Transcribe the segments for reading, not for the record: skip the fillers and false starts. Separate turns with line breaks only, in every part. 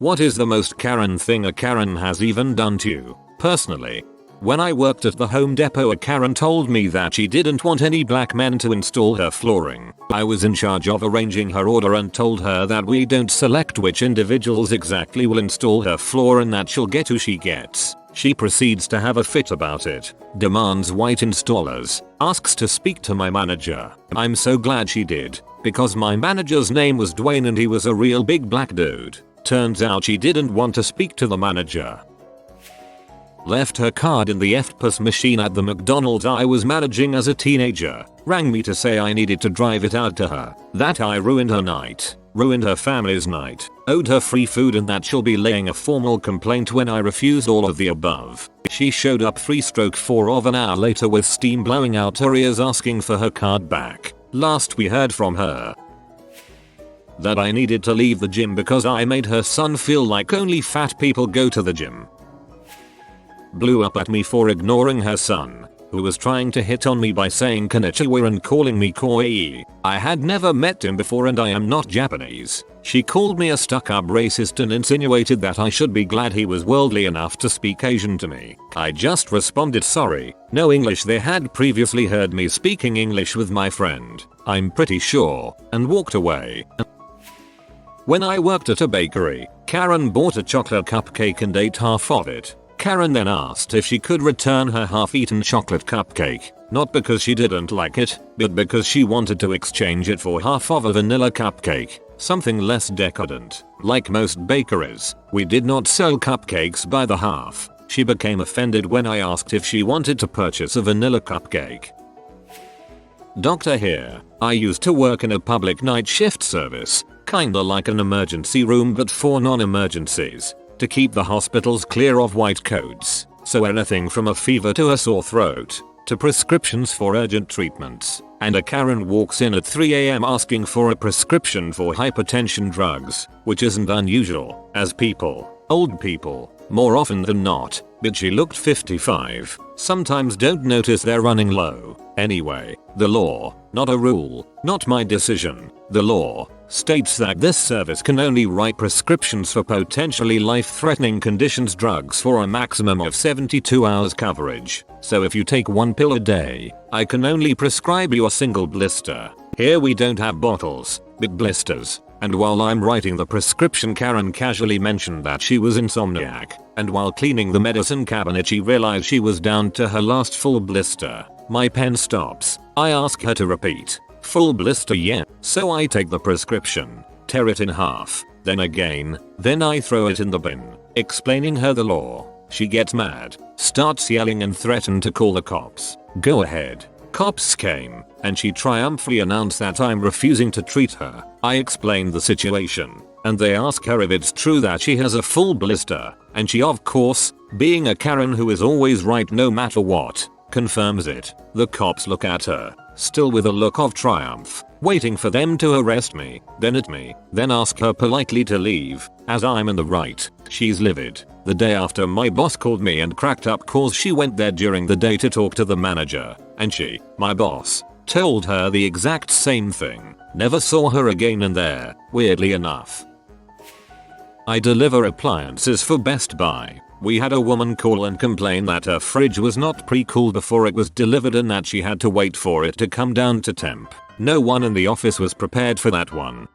What is the most Karen thing a Karen has even done to you? Personally, when I worked at the Home Depot, a Karen told me that she didn't want any black men to install her flooring. I was in charge of arranging her order and told her that we don't select which individuals exactly will install her floor and that she'll get who she gets. She proceeds to have a fit about it, demands white installers, asks to speak to my manager. I'm so glad she did, because my manager's name was Dwayne and he was a real big black dude. Turns out she didn't want to speak to the manager. Left her card in the FPOS machine at the McDonald's I was managing as a teenager. Rang me to say I needed to drive it out to her. That I ruined her night. Ruined her family's night. Owed her free food and that she'll be laying a formal complaint when I refused all of the above. She showed up 3/4 of an hour later with steam blowing out her ears asking for her card back. Last we heard from her, that I needed to leave the gym because I made her son feel like only fat people go to the gym. Blew up at me for ignoring her son, who was trying to hit on me by saying konnichiwa and calling me kawaii. I had never met him before and I am not Japanese. She called me a stuck-up racist and insinuated that I should be glad he was worldly enough to speak Asian to me. I just responded sorry, no English. They had previously heard me speaking English with my friend, I'm pretty sure, and walked away. When I worked at a bakery, Karen bought a chocolate cupcake and ate half of it. Karen then asked if she could return her half-eaten chocolate cupcake, not because she didn't like it, but because she wanted to exchange it for half of a vanilla cupcake, something less decadent. Like most bakeries, we did not sell cupcakes by the half. She became offended when I asked if she wanted to purchase a vanilla cupcake. Doctor here. I used to work in a public night shift service, kinda like an emergency room but for non-emergencies, to keep the hospitals clear of white coats. So anything from a fever to a sore throat, to prescriptions for urgent treatments. And a Karen walks in at 3 AM asking for a prescription for hypertension drugs, which isn't unusual, as old people, more often than not, but she looked 55, sometimes don't notice they're running low. Anyway, the law, not a rule, not my decision, the law, states that this service can only write prescriptions for potentially life-threatening conditions, drugs for a maximum of 72 hours coverage. So if you take one pill a day, I can only prescribe you a single blister. Here we don't have bottles, but blisters. And while I'm writing the prescription, Karen casually mentioned that she was insomniac, and while cleaning the medicine cabinet she realized she was down to her last full blister. My pen stops. I ask her to repeat. Full blister, yeah. So I take the prescription, tear it in half, then again, then I throw it in the bin. Explaining her the law. She gets mad, starts yelling and threatened to call the cops. Go ahead. Cops came, and she triumphantly announced that I'm refusing to treat her. I explained the situation, and they ask her if it's true that she has a full blister, and she, of course, being a Karen who is always right no matter what, confirms it. The cops look at her, still with a look of triumph, waiting for them to arrest me, then at me, then ask her politely to leave, as I'm in the right. She's livid. The day after, my boss called me and cracked up cause she went there during the day to talk to the manager, and she, my boss, told her the exact same thing. Never saw her again in there, weirdly enough. I deliver appliances for Best Buy. We had a woman call and complain that her fridge was not pre-cooled before it was delivered and that she had to wait for it to come down to temp. No one in the office was prepared for that one.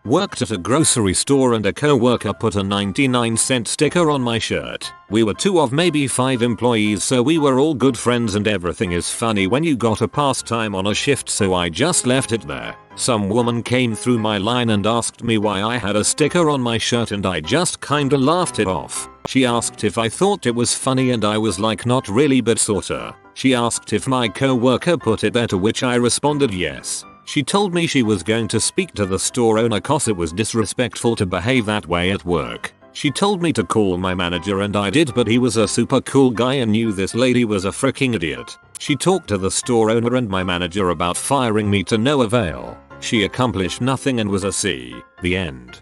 Worked at a grocery store and a co-worker put a 99-cent sticker on my shirt. We were 2 of maybe 5 employees, so we were all good friends and everything is funny when you got a pastime on a shift, so I just left it there. Some woman came through my line and asked me why I had a sticker on my shirt and I just kinda laughed it off. She asked if I thought it was funny and I was like not really but sorta. She asked if my co-worker put it there, to which I responded yes. She told me she was going to speak to the store owner cause it was disrespectful to behave that way at work. She told me to call my manager and I did, but he was a super cool guy and knew this lady was a freaking idiot. She talked to the store owner and my manager about firing me to no avail. She accomplished nothing and was a C. The end.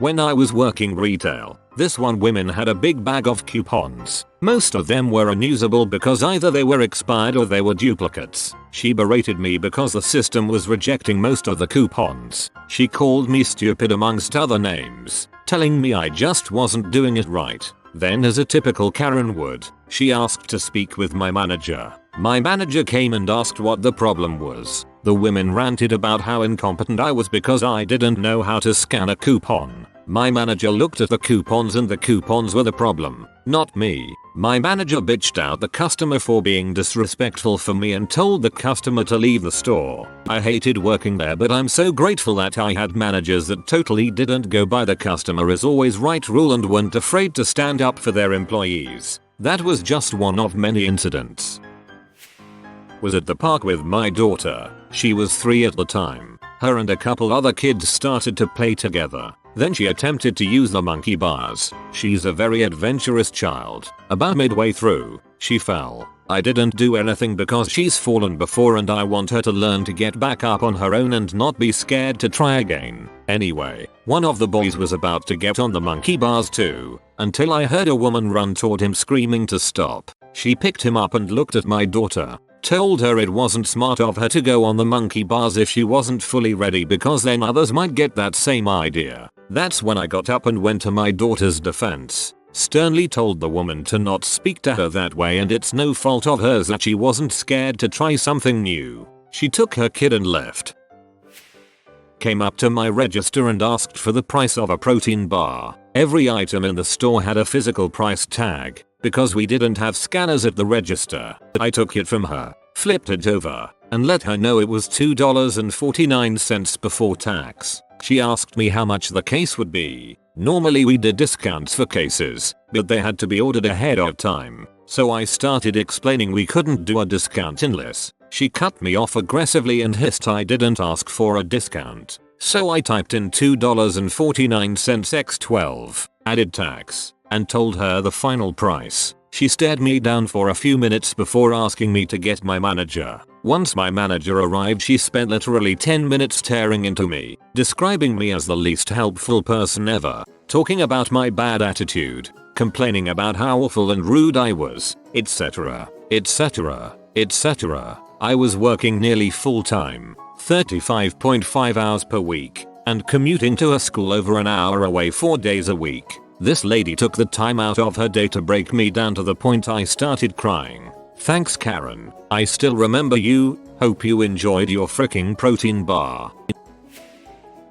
When I was working retail, this one woman had a big bag of coupons. Most of them were unusable because either they were expired or they were duplicates. She berated me because the system was rejecting most of the coupons. She called me stupid amongst other names, telling me I just wasn't doing it right. Then, as a typical Karen would, she asked to speak with my manager. My manager came and asked what the problem was. The women ranted about how incompetent I was because I didn't know how to scan a coupon. My manager looked at the coupons and the coupons were the problem, not me. My manager bitched out the customer for being disrespectful for me and told the customer to leave the store. I hated working there, but I'm so grateful that I had managers that totally didn't go by the customer is always right rule and weren't afraid to stand up for their employees. That was just one of many incidents. Was at the park with my daughter. She was 3 at the time. Her and a couple other kids started to play together. Then she attempted to use the monkey bars. She's a very adventurous child. About midway through, she fell. I didn't do anything because she's fallen before and I want her to learn to get back up on her own and not be scared to try again. Anyway, one of the boys was about to get on the monkey bars too, until I heard a woman run toward him screaming to stop. She picked him up and looked at my daughter. Told her it wasn't smart of her to go on the monkey bars if she wasn't fully ready because then others might get that same idea. That's when I got up and went to my daughter's defense. Sternly told the woman to not speak to her that way and it's no fault of hers that she wasn't scared to try something new. She took her kid and left. Came up to my register and asked for the price of a protein bar. Every item in the store had a physical price tag. Because we didn't have scanners at the register, I took it from her, flipped it over, and let her know it was $2.49 before tax. She asked me how much the case would be. Normally we did discounts for cases, but they had to be ordered ahead of time. So I started explaining we couldn't do a discount unless. She cut me off aggressively and hissed I didn't ask for a discount. So I typed in $2.49 x 12, added tax, and told her the final price. She stared me down for a few minutes before asking me to get my manager. Once my manager arrived, she spent literally 10 minutes staring into me, describing me as the least helpful person ever, talking about my bad attitude, complaining about how awful and rude I was, etc, etc, etc. I was working nearly full time, 35.5 hours per week, and commuting to a school over an hour away 4 days a week. This lady took the time out of her day to break me down to the point I started crying. Thanks Karen, I still remember you, hope you enjoyed your freaking protein bar.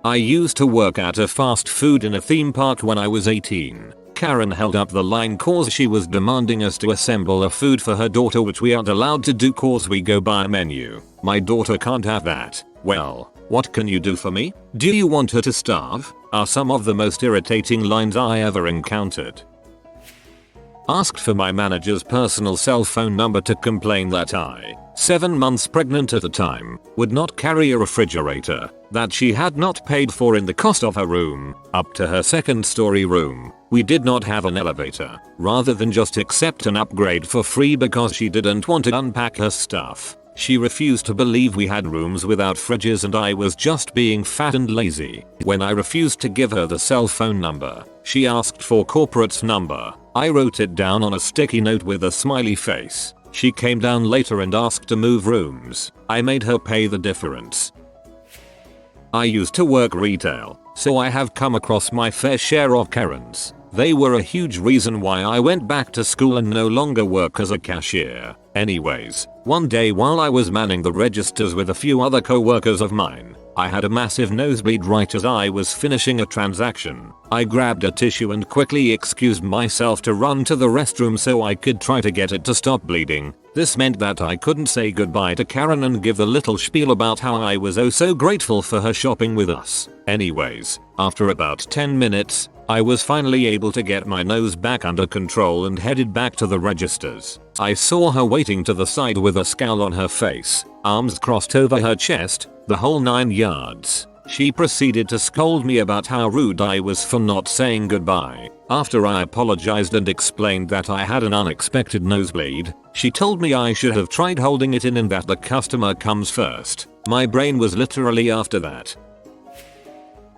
I used to work at a fast food in a theme park when I was 18. Karen held up the line cause she was demanding us to assemble a food for her daughter, which we aren't allowed to do cause we go by a menu. My daughter can't have that. Well, what can you do for me? Do you want her to starve? Are some of the most irritating lines I ever encountered. Asked for my manager's personal cell phone number to complain that I, 7 months pregnant at the time, would not carry a refrigerator that she had not paid for in the cost of her room up to her 2nd story room. We did not have an elevator, rather than just accept an upgrade for free because she didn't want to unpack her stuff. She refused to believe we had rooms without fridges and I was just being fat and lazy. When I refused to give her the cell phone number, she asked for corporate's number. I wrote it down on a sticky note with a smiley face. She came down later and asked to move rooms. I made her pay the difference. I used to work retail, so I have come across my fair share of Karens. They were a huge reason why I went back to school and no longer work as a cashier. Anyways, one day while I was manning the registers with a few other co-workers of mine, I had a massive nosebleed right as I was finishing a transaction. I grabbed a tissue and quickly excused myself to run to the restroom so I could try to get it to stop bleeding. This meant that I couldn't say goodbye to Karen and give the little spiel about how I was oh so grateful for her shopping with us. Anyways, after about 10 minutes, I was finally able to get my nose back under control and headed back to the registers. I saw her waiting to the side with a scowl on her face, arms crossed over her chest, the whole 9 yards. She proceeded to scold me about how rude I was for not saying goodbye. After I apologized and explained that I had an unexpected nosebleed, she told me I should have tried holding it in and that the customer comes first. My brain was literally after that.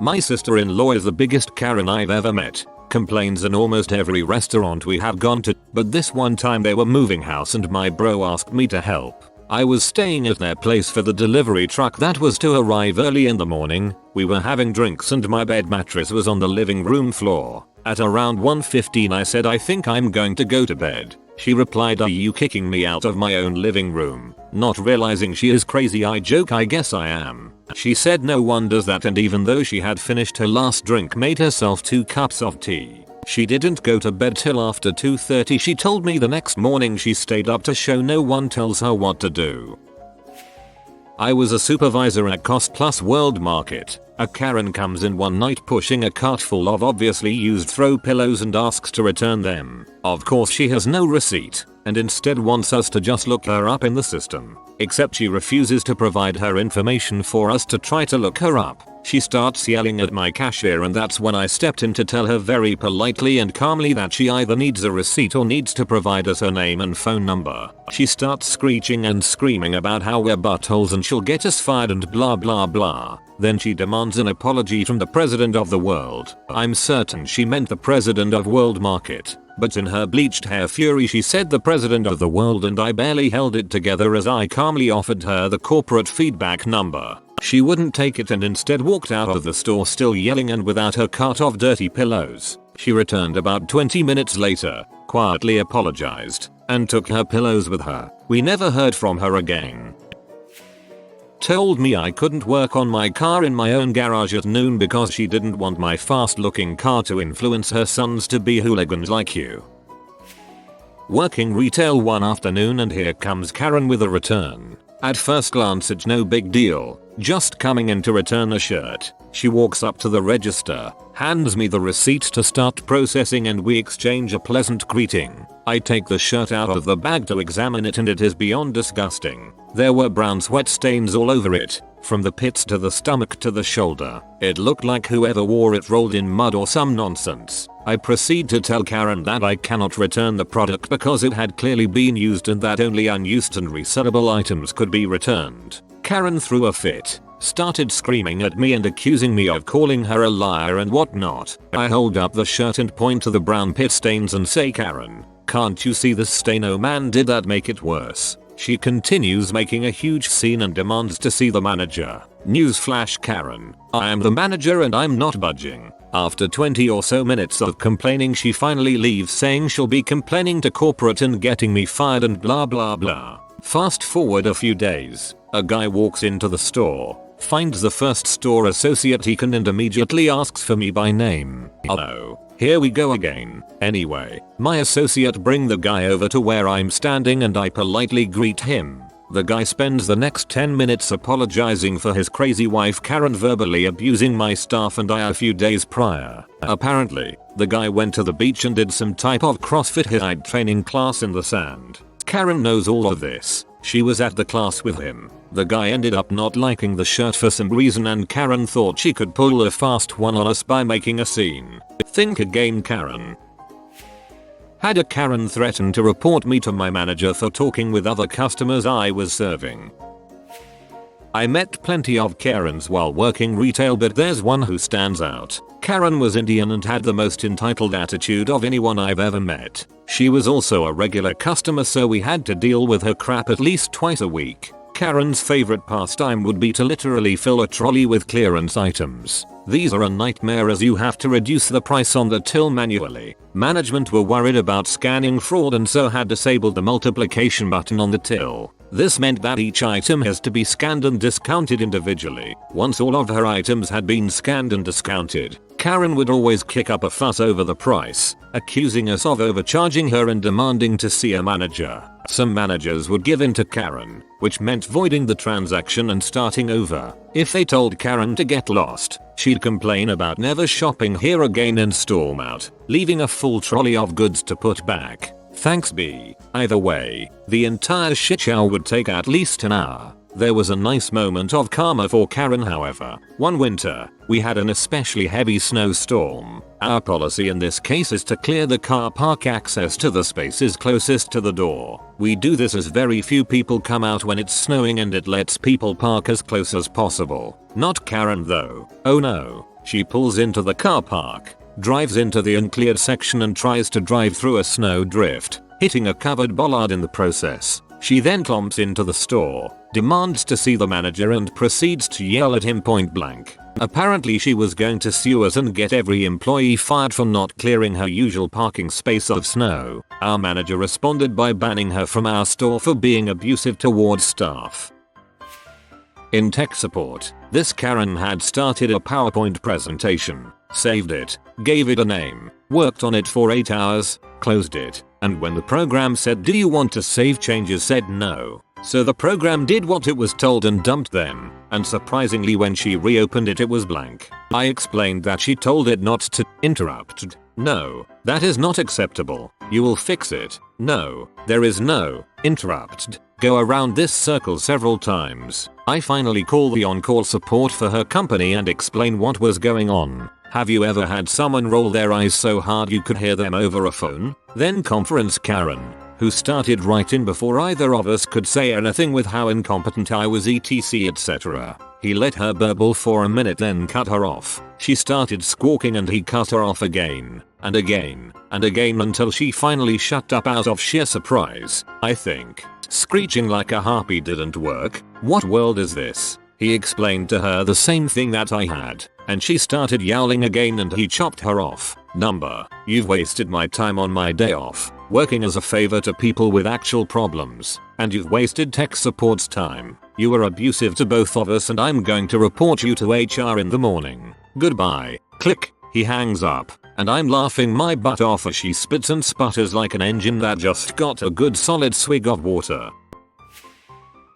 My sister-in-law is the biggest Karen I've ever met. Complains in almost every restaurant we have gone to, but this one time they were moving house and my bro asked me to help. I was staying at their place for the delivery truck that was to arrive early in the morning. We were having drinks and my bed mattress was on the living room floor. At around 1:15 I said I think I'm going to go to bed. She replied, are you kicking me out of my own living room? Not realizing she is crazy, I joke, I guess I am. She said no one does that, and even though she had finished her last drink, made herself 2 cups of tea. She didn't go to bed till after 2:30. She told me the next morning she stayed up to show no one tells her what to do. I was a supervisor at Cost Plus World Market. A Karen comes in one night pushing a cart full of obviously used throw pillows and asks to return them. Of course she has no receipt and instead wants us to just look her up in the system. Except she refuses to provide her information for us to try to look her up. She starts yelling at my cashier, and that's when I stepped in to tell her very politely and calmly that she either needs a receipt or needs to provide us her name and phone number. She starts screeching and screaming about how we're buttholes and she'll get us fired and blah blah blah. Then she demands an apology from the president of the world. I'm certain she meant the president of World Market. But in her bleached hair fury she said the president of the world, and I barely held it together as I calmly offered her the corporate feedback number. She wouldn't take it and instead walked out of the store still yelling and without her cart of dirty pillows. She returned about 20 minutes later, quietly apologized, and took her pillows with her. We never heard from her again. Told me I couldn't work on my car in my own garage at noon because she didn't want my fast looking car to influence her sons to be hooligans like you. Working retail one afternoon and here comes Karen with a return. At first glance it's no big deal, just coming in to return a shirt. She walks up to the register, hands me the receipt to start processing, and we exchange a pleasant greeting. I take the shirt out of the bag to examine it and it is beyond disgusting. There were brown sweat stains all over it, from the pits to the stomach to the shoulder. It looked like whoever wore it rolled in mud or some nonsense. I proceed to tell Karen that I cannot return the product because it had clearly been used and that only unused and resellable items could be returned. Karen threw a fit, started screaming at me and accusing me of calling her a liar and whatnot. I hold up the shirt and point to the brown pit stains and say, Karen, can't you see this stain? Oh man, did that make it worse? She continues making a huge scene and demands to see the manager. Newsflash, Karen, I am the manager and I'm not budging. After 20 or so minutes of complaining, she finally leaves saying she'll be complaining to corporate and getting me fired and blah blah blah. Fast forward a few days, a guy walks into the store, finds the first store associate he can and immediately asks for me by name. Oh, here we go again. Anyway, my associate bring the guy over to where I'm standing and I politely greet him. The guy spends the next 10 minutes apologizing for his crazy wife Karen verbally abusing my staff and I a few days prior. Apparently, the guy went to the beach and did some type of CrossFit HIIT training class in the sand. Karen knows all of this. She was at the class with him. The guy ended up not liking the shirt for some reason and Karen thought she could pull a fast one on us by making a scene. Think again, Karen. Had a Karen threaten to report me to my manager for talking with other customers I was serving. I met plenty of Karens while working retail, but there's one who stands out. Karen was Indian and had the most entitled attitude of anyone I've ever met. She was also a regular customer, so we had to deal with her crap at least twice a week. Karen's favorite pastime would be to literally fill a trolley with clearance items. These are a nightmare as you have to reduce the price on the till manually. Management were worried about scanning fraud and so had disabled the multiplication button on the till. This meant that each item has to be scanned and discounted individually. Once all of her items had been scanned and discounted, Karen would always kick up a fuss over the price, accusing us of overcharging her and demanding to see a manager. Some managers would give in to Karen, which meant voiding the transaction and starting over. If they told Karen to get lost, she'd complain about never shopping here again and storm out, leaving a full trolley of goods to put back. Thanks B. Either way, the entire shit show would take at least an hour. There was a nice moment of karma for Karen, however. One winter, we had an especially heavy snowstorm. Our policy in this case is to clear the car park access to the spaces closest to the door. We do this as very few people come out when it's snowing and it lets people park as close as possible. Not Karen though. Oh no. She pulls into the car park, drives into the uncleared section and tries to drive through a snow drift, hitting a covered bollard in the process. She then clomps into the store, demands to see the manager and proceeds to yell at him point blank. Apparently she was going to sue us and get every employee fired for not clearing her usual parking space of snow. Our manager responded by banning her from our store for being abusive towards staff. In tech support, this Karen had started a PowerPoint presentation, saved it, gave it a name, worked on it for 8 hours, closed it, and when the program said do you want to save changes said no. So the program did what it was told and dumped them, and surprisingly when she reopened it was blank. I explained that she told it not to. Interrupted. No, that is not acceptable. You will fix it. No, there is no. Interrupted. Go around this circle several times. I finally call the on-call support for her company and explain what was going on. Have you ever had someone roll their eyes so hard you could hear them over a phone? Then conference Karen, who started right in before either of us could say anything with how incompetent I was etc etc. He let her burble for a minute then cut her off. She started squawking and he cut her off again, and again, and again until she finally shut up out of sheer surprise, I think. Screeching like a harpy didn't work. What world is this? He explained to her the same thing that I had, and she started yowling again and he chopped her off. Number, you've wasted my time on my day off, working as a favor to people with actual problems, and you've wasted tech support's time. You were abusive to both of us and I'm going to report you to HR in the morning. Goodbye. Click. He hangs up, and I'm laughing my butt off as she spits and sputters like an engine that just got a good solid swig of water.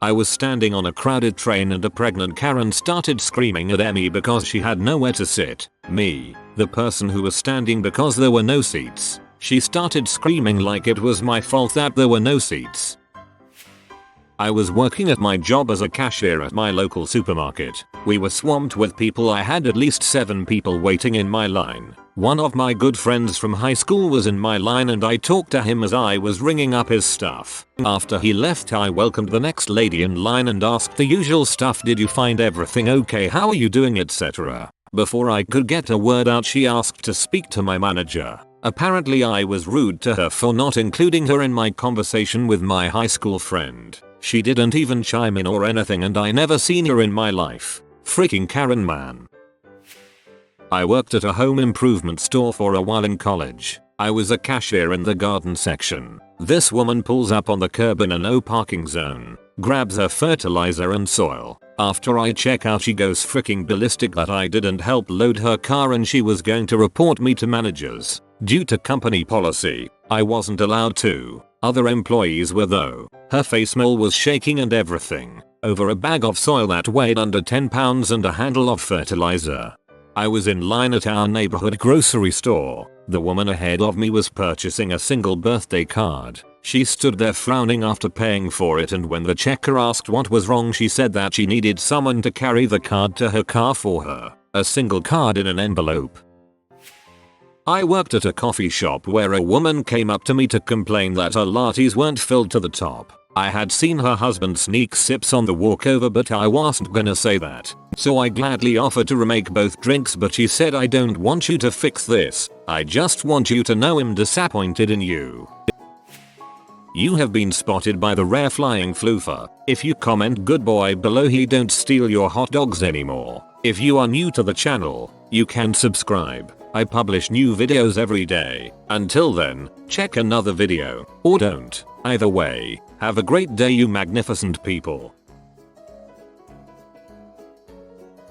I was standing on a crowded train and a pregnant Karen started screaming at me because she had nowhere to sit. Me, the person who was standing because there were no seats. She started screaming like it was my fault that there were no seats. I was working at my job as a cashier at my local supermarket. We were swamped with people. I had at least 7 people waiting in my line. One of my good friends from high school was in my line and I talked to him as I was ringing up his stuff. After he left I welcomed the next lady in line and asked the usual stuff, did you find everything okay, how are you doing etc. Before I could get a word out she asked to speak to my manager. Apparently I was rude to her for not including her in my conversation with my high school friend. She didn't even chime in or anything and I never seen her in my life. Freaking Karen man. I worked at a home improvement store for a while in college. I was a cashier in the garden section. This woman pulls up on the curb in a no parking zone, grabs her fertilizer and soil. After I check out she goes freaking ballistic that I didn't help load her car and she was going to report me to managers. Due to company policy, I wasn't allowed to. Other employees were though. Her face mole was shaking and everything, over a bag of soil that weighed under 10 pounds and a handle of fertilizer. I was in line at our neighborhood grocery store. The woman ahead of me was purchasing a single birthday card. She stood there frowning after paying for it, and when the checker asked what was wrong she said that she needed someone to carry the card to her car for her. A single card in an envelope. I worked at a coffee shop where a woman came up to me to complain that her lattes weren't filled to the top. I had seen her husband sneak sips on the walk over but I wasn't gonna say that. So I gladly offered to remake both drinks but she said I don't want you to fix this. I just want you to know I'm disappointed in you. You have been spotted by the rare flying floofer. If you comment good boy below he don't steal your hot dogs anymore. If you are new to the channel, you can subscribe. I publish new videos every day. Until then, check another video, or don't. Either way, have a great day you magnificent people.